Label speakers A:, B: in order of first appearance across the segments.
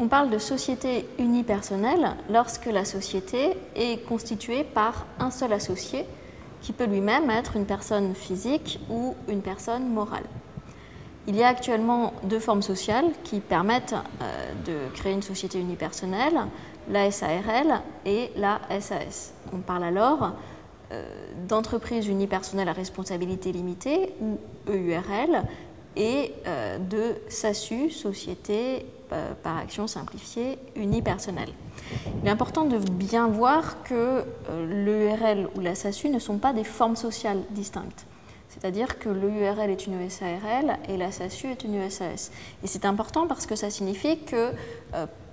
A: On parle de société unipersonnelle lorsque la société est constituée par un seul associé qui peut lui-même être une personne physique ou une personne morale. Il y a actuellement deux formes sociales qui permettent de créer une société unipersonnelle, la SARL et la SAS. On parle alors d'entreprise unipersonnelle à responsabilité limitée ou EURL et de SASU, société par action simplifiée unipersonnelle. Il est important de bien voir que l'EURL ou la SASU ne sont pas des formes sociales distinctes. C'est-à-dire que l'EURL est une SARL et la SASU est une SAS. Et c'est important parce que ça signifie que,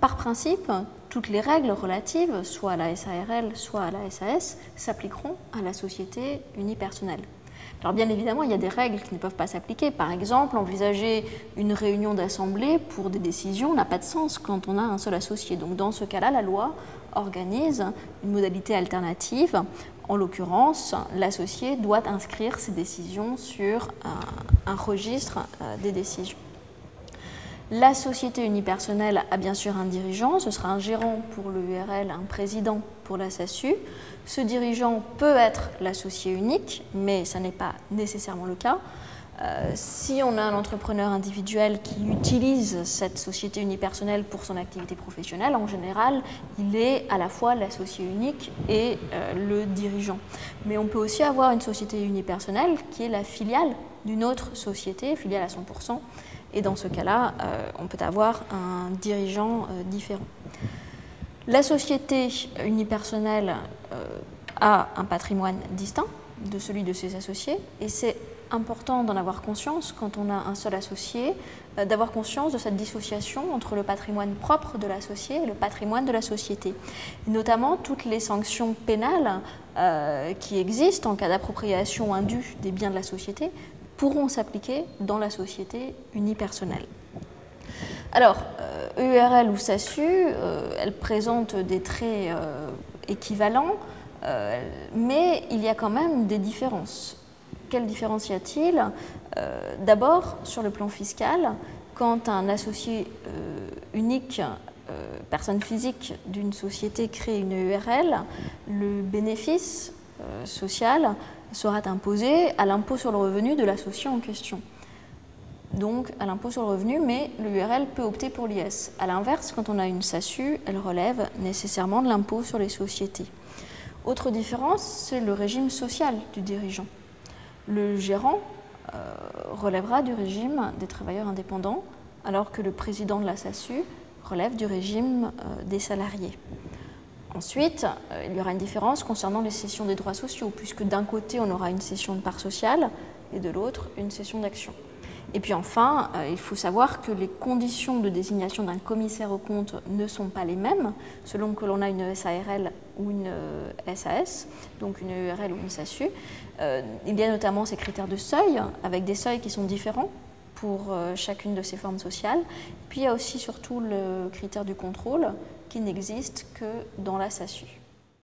A: par principe, toutes les règles relatives, soit à la SARL, soit à la SAS, s'appliqueront à la société unipersonnelle. Alors bien évidemment, il y a des règles qui ne peuvent pas s'appliquer. Par exemple, envisager une réunion d'assemblée pour des décisions n'a pas de sens quand on a un seul associé. Donc dans ce cas-là, la loi organise une modalité alternative. En l'occurrence, l'associé doit inscrire ses décisions sur un registre des décisions. La société unipersonnelle a bien sûr un dirigeant, ce sera un gérant pour l'EURL, un président pour la SASU. Ce dirigeant peut être l'associé unique, mais ça n'est pas nécessairement le cas. Si on a un entrepreneur individuel qui utilise cette société unipersonnelle pour son activité professionnelle, en général, il est à la fois l'associé unique et le dirigeant. Mais on peut aussi avoir une société unipersonnelle qui est la filiale d'une autre société, filiale à 100%, et dans ce cas-là, on peut avoir un dirigeant différent. La société unipersonnelle a un patrimoine distinct de celui de ses associés, et c'est important d'en avoir conscience quand on a un seul associé, d'avoir conscience de cette dissociation entre le patrimoine propre de l'associé et le patrimoine de la société. Et notamment toutes les sanctions pénales qui existent en cas d'appropriation indue des biens de la société pourront s'appliquer dans la société unipersonnelle. Alors, EURL ou SASU, elles présentent des traits équivalents, mais il y a quand même des différences. Quelle différence y a-t-il? D'abord, sur le plan fiscal, quand un associé unique, personne physique d'une société crée une EURL, le bénéfice social sera imposé à l'impôt sur le revenu de l'associé en question. Donc à l'impôt sur le revenu, mais l'EURL peut opter pour l'IS. A l'inverse, quand on a une SASU, elle relève nécessairement de l'impôt sur les sociétés. Autre différence, c'est le régime social du dirigeant. Le gérant relèvera du régime des travailleurs indépendants, alors que le président de la SASU relève du régime des salariés. Ensuite, il y aura une différence concernant les cessions des droits sociaux, puisque d'un côté, on aura une cession de part sociale et de l'autre, une cession d'action. Et puis enfin, il faut savoir que les conditions de désignation d'un commissaire aux comptes ne sont pas les mêmes selon que l'on a une SARL ou une SAS, donc une EURL ou une SASU. Il y a notamment ces critères de seuil, avec des seuils qui sont différents pour chacune de ces formes sociales. Puis il y a aussi surtout le critère du contrôle qui n'existe que dans la SASU.